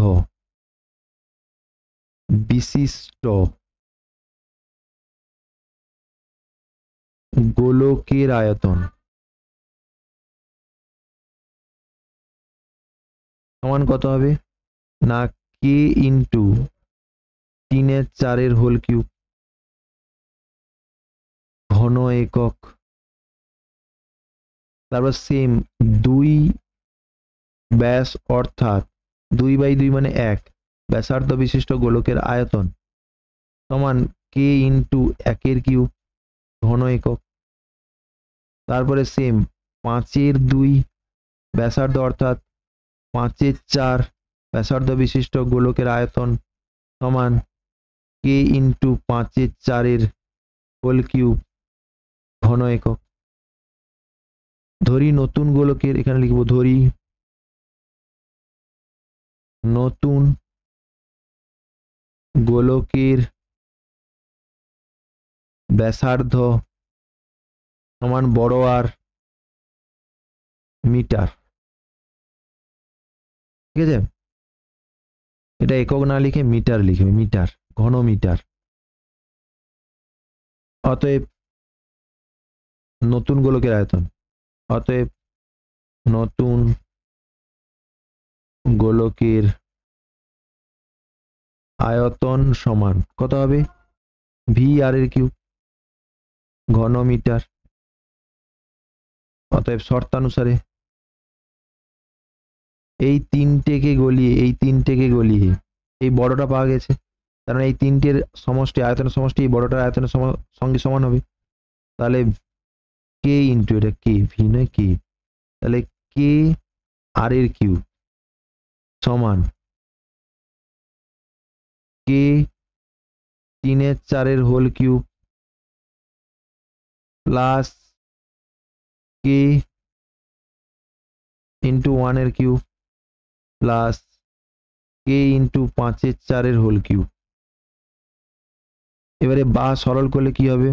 বিশিষ্ট গোলকের আয়তন সমান কত হবে না, কে ইন্টু 3/4 হোল কিউব ঘন একক, তারপর সেম 2 ব্যাস অর্থাৎ 2/2 মানে 1 ব্যাসার্ধ বিশিষ্ট গোলকের আয়তন সমান কে ইন্টু 1 কিউব ঘন একক, তারপরে সেম 5/2 ব্যাসার্ধ অর্থাৎ 5/4 ব্যাসার্ধ বিশিষ্ট গোলকের আয়তন সমান কে ইন্টু 5/4 হোল কিউব ঘন একক। ধরি নতুন গোলকের, এখানে লিখবো ধরি নতুন গোলকের ব্যাসার্ধ সমান বড় আর মিটার, ঠিক আছে এটা একক না লিখে মিটার লিখবে, মিটার ঘন মিটার। অতএব নতুন গোলকের আয়তন, অতএব নতুন গোলকের আয়তন সমান কত হবে, ভি আর এর কিউব ঘন মিটার। অতএব শর্তানুসারে এই তিনটেকে গলিয়ে এই বড়টা পাওয়া গেছে, কারণ এই তিনটের সমষ্টি আয়তনের সমষ্টি এই বড়টার আয়তনের সঙ্গে সমান হবে, তাহলে কে ইন্টু এটা কে, ভি নয় কে, তাহলে কে আর এর কিউব সমান কে 3/4 হোল কিউব প্লাস কে ইন্টু 1 এর কিউব প্লাস কে ইন্টু 5/4 হোল কিউব। এবারে বা সরল করলে কি হবে,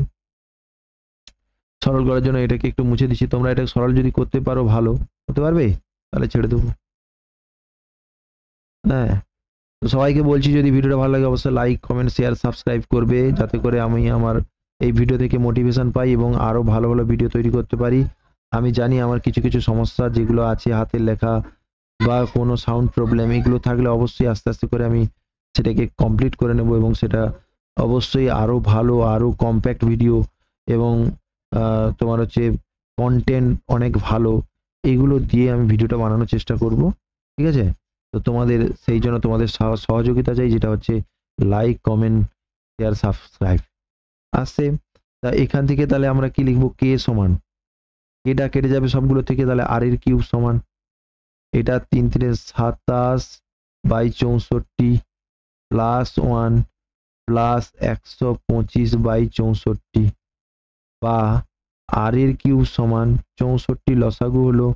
সরল করার জন্য এটাকে একটু মুছে দিচ্ছি, তোমরা এটা সরল যদি করতে পারো ভালো, হতে পারবে তাহলে ছেড়ে দেবো। হ্যাঁ তো সবাইকে বলছি যদি ভিডিওটা ভালো লাগে অবশ্যই লাইক কমেন্ট শেয়ার সাবস্ক্রাইব করবে, যাতে করে আমি আমার এই ভিডিও থেকে মোটিভেশন পাই এবং আরো ভালো ভালো ভিডিও তৈরি করতে পারি। আমি জানি আমার কিছু কিছু সমস্যা যেগুলো আছে হাতের লেখা বা কোনো সাউন্ড প্রবলেম এগুলো থাকলে অবশ্যই আস্তে আস্তে করে আমি সেটাকে কমপ্লিট করে নেব এবং সেটা অবশ্যই আরো ভালো আরো কম্প্যাক্ট ভিডিও এবং তোমার হচ্ছে কন্টেন্ট অনেক ভালো এগুলো দিয়ে আমি ভিডিওটা বানানোর চেষ্টা করব, ঠিক আছে। তো তোমাদের সেই জন্য তোমাদের সহযোগিতা চাই, যেটা হচ্ছে লাইক কমেন্ট শেয়ার সাবস্ক্রাইব আসছে। তা এখান থেকে তাহলে আমরা কি লিখবো, কে সমান, এটা কেটে যাবে সবগুলো থেকে, তাহলে আর এর কিউব সমান এটা 3 × 3 = 27/64 প্লাস 1 প্লাস 125/64 বা আর এর কিউব সমান 64 লসাগু হলো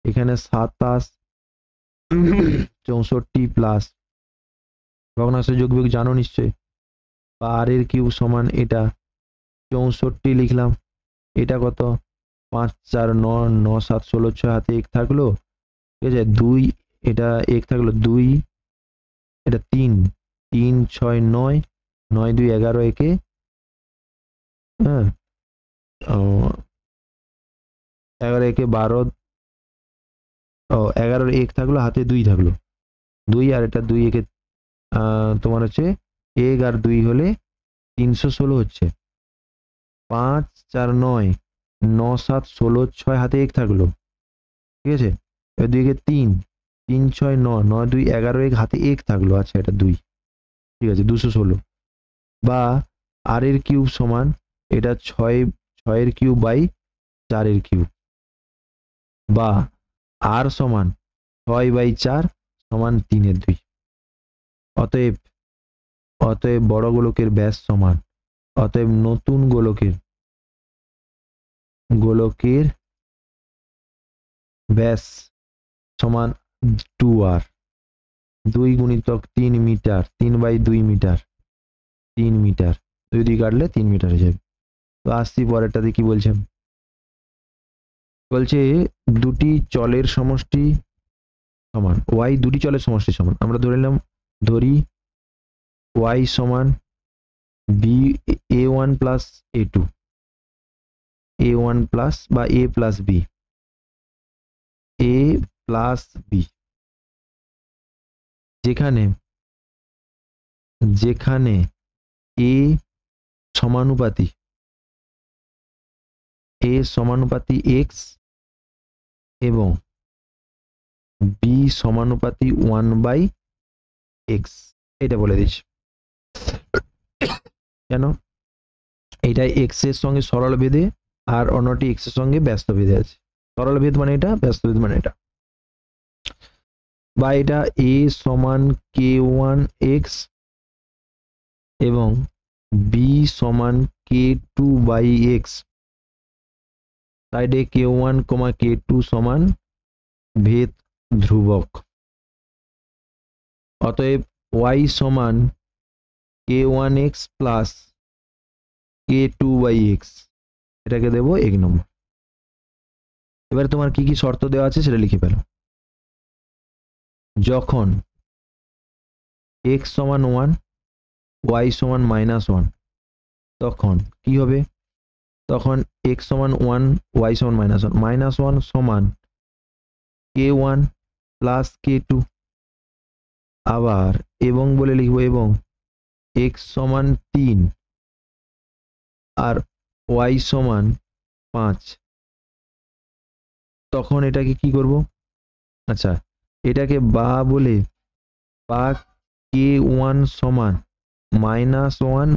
এখানে 27 64 প্লাস ভগ্নাংশ যোগবিয়োগ জানো নিশ্চয়ই, বা আর এর কিউব সমান এটা 64 লিখলাম, এটা কত 5 4 9 9 7 16 6 হাতে 1 থাকলো, ঠিক আছে 2 এটা 1 থাকলো 2 এটা 3 3 6 9 9 2 11 একে হ্যাঁ 11 একে 12 11 1 থাকলো হাতে 2 থাকলো 2 আর এটা 2 একে তোমার হচ্ছে 1 আর 2 হলে 316 হচ্ছে 5 4 9 9 7 16 6 হাতে 1 থাকলো, ঠিক আছে এবার 2 কে 3 3 6 9 9 2 11 1 হাতে 1 থাকলো, আচ্ছা এটা 2, ঠিক আছে 216 বা আর এর কিউব সমান এটা 6 এর কিউব বাই 4 এর কিউব বা আর সমান 6/4 সমান 3/2। অতএব বড় গোলকের ব্যাস সমান, অতএব নতুন গোলকের ব্যাস সমান 2r 2 গুণিতক 3 মিটার 3/2 মিটার 3 মিটার 2 দিয়ে কাটলে 3 মিটার হয়ে যাবে। তো আসছি পরেরটাতে কি বলছে, বলছে দুটি চলের সমষ্টি সমান, y দুটি চলের সমষ্টি সমান, আমরা ধরি y সমান a1 plus a2 a1 plus বা a plus b a plus b, যেখানে a সমানুপাতি x এবং b সমানুপাতি 1/x, এটা বলে দিচ্ছি কেন, এটা x এর সঙ্গে সরল ভেদে আর অন্যটি x এর সঙ্গে ব্যস্ত ভেদে আছে, সরল ভেদ মানে এটা, ব্যস্ত ভেদ মানে এটা, বা এটা a সমান k1x এবং b সমান k2/x, সাইডে k1, k2 সমান ভেদ ধ্রুবক, অতএব y সমান k1x প্লাস k2/x, এটাকে দেবো 1 নম্বর। এবার তোমার কি কি শর্ত দেওয়া আছে সেটা লিখে ফেলো। যখন x সমান 1 y সমান -1 তখন কি হবে, তখন x সমান 1 y সমান -1 সমান k1 প্লাস k2, আবার এবং বলে লিখবো এবং x সমান 3 আর y সমান 5, তখন এটাকে কি করব, আচ্ছা এটাকে বা বলে বা k1 সমান -1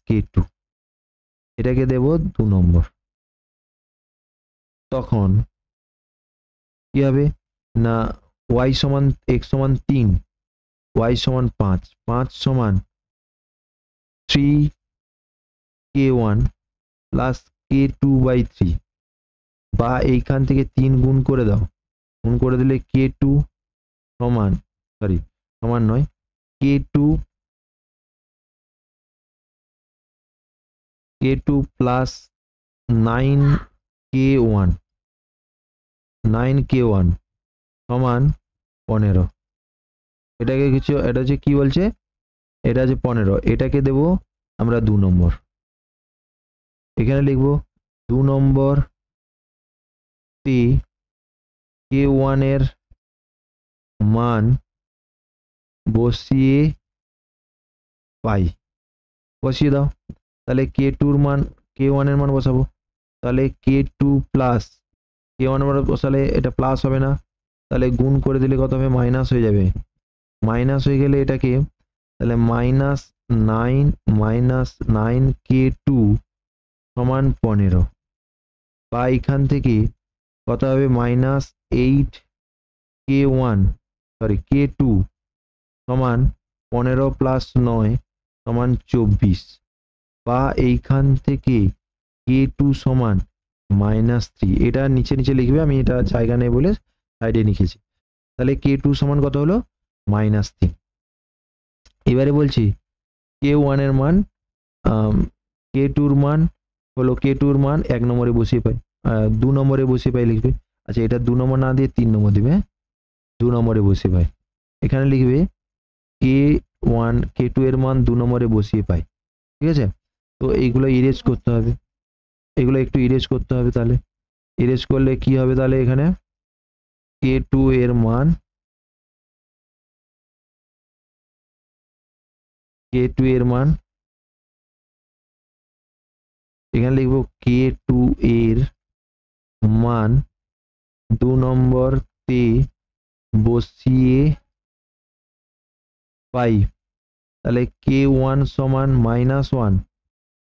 k2, এটাকে দেব 2 নম্বর। তখন কি হবে না y সমান x সমান 3 y সমান 5 5 সমান 3k1 প্লাস k2/3, বা এইখান থেকে 3 গুণ করে দাও, গুণ করে দিলে k2 সমান সমান নয় k2 প্লাস 9k1 সমান 15, এটাকে কিছু, এটা হচ্ছে কি বলছে, এটা হচ্ছে 15, এটাকে দেব আমরা 2 নম্বর, এখানে লিখবো 2 নম্বর তে k1 এর মান বসিয়ে দাও, তাহলে k2 এর মান k1 এর মান বসাবো, তাহলে k2 প্লাস k1 এর মান বসালে এটা প্লাস হবে না, তাহলে গুণ করে দিলে কত হবে, মাইনাস হয়ে যাবে, মাইনাস হয়ে গেলে এটাকে তাহলে -9 k2 সমান 15, বা এখান থেকে কত হবে -8 k2 সমান 15 প্লাস 9 সমান 24, বা এইখান থেকে k2 সমান -3, এটা নিচে নিচে লিখবে, আমি এটা জায়গা নেই বলে সাইডে লিখেছি। তাহলে k2 সমান কত হলো? -3। এবারে বলছি k1 এর মান, k2 এর মান হলো, k2 এর মান 1 নম্বরে বসিয়ে পাই, 2 নম্বরে বসিয়ে পাই লিখবে। আচ্ছা, এটা 2 নম্বর না দিয়ে 3 নম্বর দিবে, 2 নম্বরে বসিয়ে পাই। এখানে লিখবে k1 k2 এর মান 2 নম্বরে বসিয়ে পাই, ঠিক আছে? তো এইগুলো ইরেজ করতে হবে, এগুলো একটু ইরেজ করতে হবে। তাহলে ইরেজ করলে কি হবে? তাহলে এখানে k2 এর মান, k2 এর মান এখানে লিখবো k2 এর মান 2 নম্বরতে বসিয়ে পাই। তাহলে k1 সমান -1,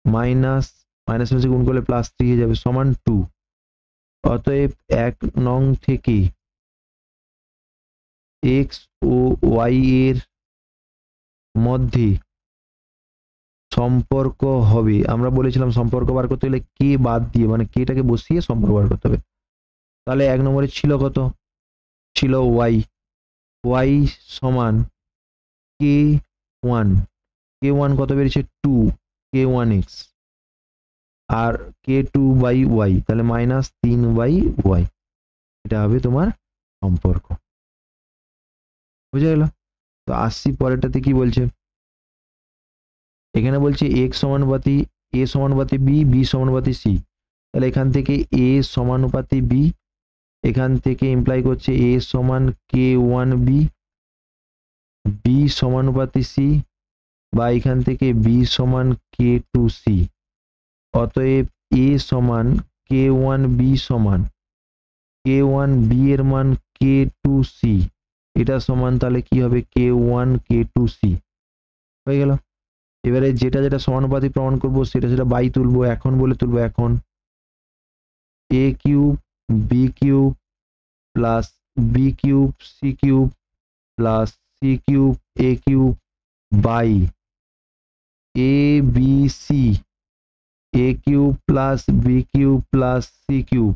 মাইনাস মাইনাস গুণ করলে +3 হয়ে যাবে, সমান 2। অতএব 1 নং থেকে x ও y এর মধ্যে সম্পর্ক হবে। আমরা বলেছিলাম সম্পর্ক বার করতে হলে কে বাদ দিয়ে, মানে কেটাকে বসিয়ে সম্পর্ক বার করতে হবে। তাহলে 1 নম্বরে ছিল কত? ছিল y, y সমান k1, k1 কত বেরিয়েছে? 2 k1x, আর k2/y, তাহলে -3/y, এটা হবে তোমার সম্পর্ক। বুঝে গেল? তো আসছি পরেরটাতে কি বলছে। এখানে বলছে x সমানুপাতি a সমানুপাতি b, b সমানুপাতি c। তাহলে এখান থেকে a সমানুপাতি b, এখান থেকে ইমপ্লাই করছে a সমান k1b, b সমানুপাতি c, বা এখান থেকে b সমান k2c। অতএব a সমান k1b সমান k1b এর মান k2c, এটা সমান তাহলে কি হবে? k1 k2c হয়ে গেল। এবারে যেটা যেটা সমানুপাতি প্রমাণ করব সেটা সেটা বাই তুলবো, এখন বলে তুলবো। এখন a cube b cube plus b cube c cube plus c cube a cube by a b c a cube plus b cube plus c cube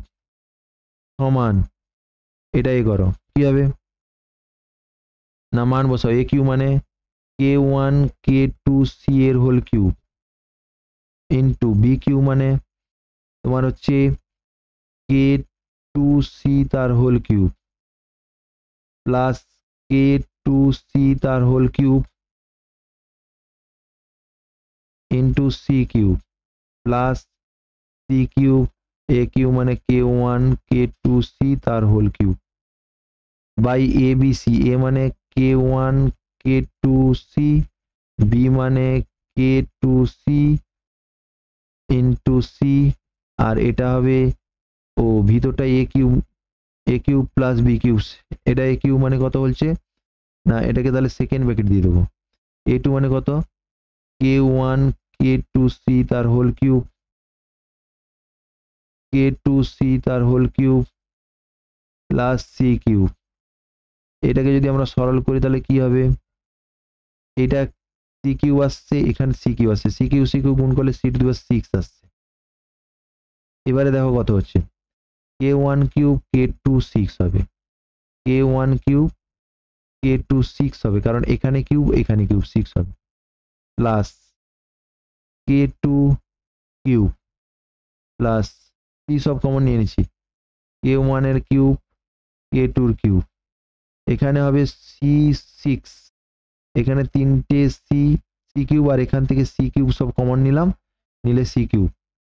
সমান, এটাই করো। কি হবে? না, মান বসাও। a কিউব মানে k1 k2c এর whole cube into b cube মানে তোমার হচ্ছে k2c তার হোল কিউব প্লাস k2c তার whole cube into c cube plus c cube a cube মানে k1 k2c তার whole cube by abc, a মানে k1 k2c, b মানে k2c ইনটু c, আর এটা হবে ও ভিতরটা a cube plus b cube. এটা a cube মানে কত বলছে? না, এটাকে তাহলে সেকেন্ড ব্র্যাকেট দিয়ে দেবো। a2 মানে কত? k1 k2c তার হোল কিউব, k2c তার whole cube plus c cube. এটাকে যদি আমরা সরল করি তাহলে কি হবে? এটা c কিউব আসছে, এখানে c কিউব আসছে, c কিউব গুণ করলে c টু দি পাওয়ার 6 আসছে। এবারে দেখো কত হচ্ছে, k1 কিউব k2 6 হবে, k1 কিউব k2 6 হবে, কারণ এখানে কিউব এখানে কিউব 6 হবে, plus k2 cube plus c সব কমন নিয়ে নিচ্ছি, k1 এর কিউব k2 এর কিউব, এখানে হবে c6, এখানে তিনটে c কিউব, আর এখান থেকে c কিউব সব কমন নিলাম, নিলে c কিউব।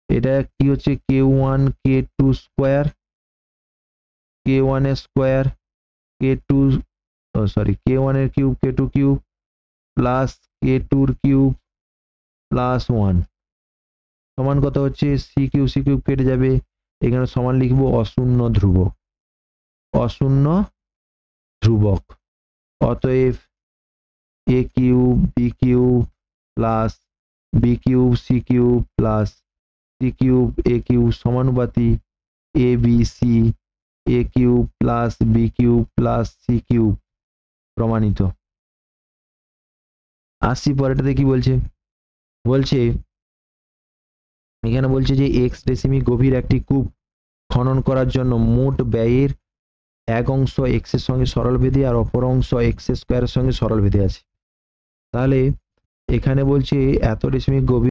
এটা কি হচ্ছে? k1 k2 স্কয়ার, k1 এর স্কয়ার k2 k1 এর cube k2 cube plus k2 এর কিউব প্লাস 1 সমান কত হচ্ছে? c কিউব কেটে যাবে, এখানে সমান লিখবো অশূন্য ধ্রুবক, অশূন্য ধ্রুবক। অতএব a cube b cube plus b cube c cube plus c cube a cube সমানুপাতি a b c a cube plus b cube plus c cube প্রমাণিত। আসছি পরেরটাতে কি বলছে, বলছে এখানে বলছে যে এক্স ডেসিমিক গভীর একটি কূপ খনন করার জন্য মোট ব্যয়ের এক অংশ এক্স এর সঙ্গে সরলভেদী আর অপর অংশ এক্স স্কোয়ারের সঙ্গে সরলভেদী আছে। তাহলে এখানে বলছে এত ডেসিমিক গভীর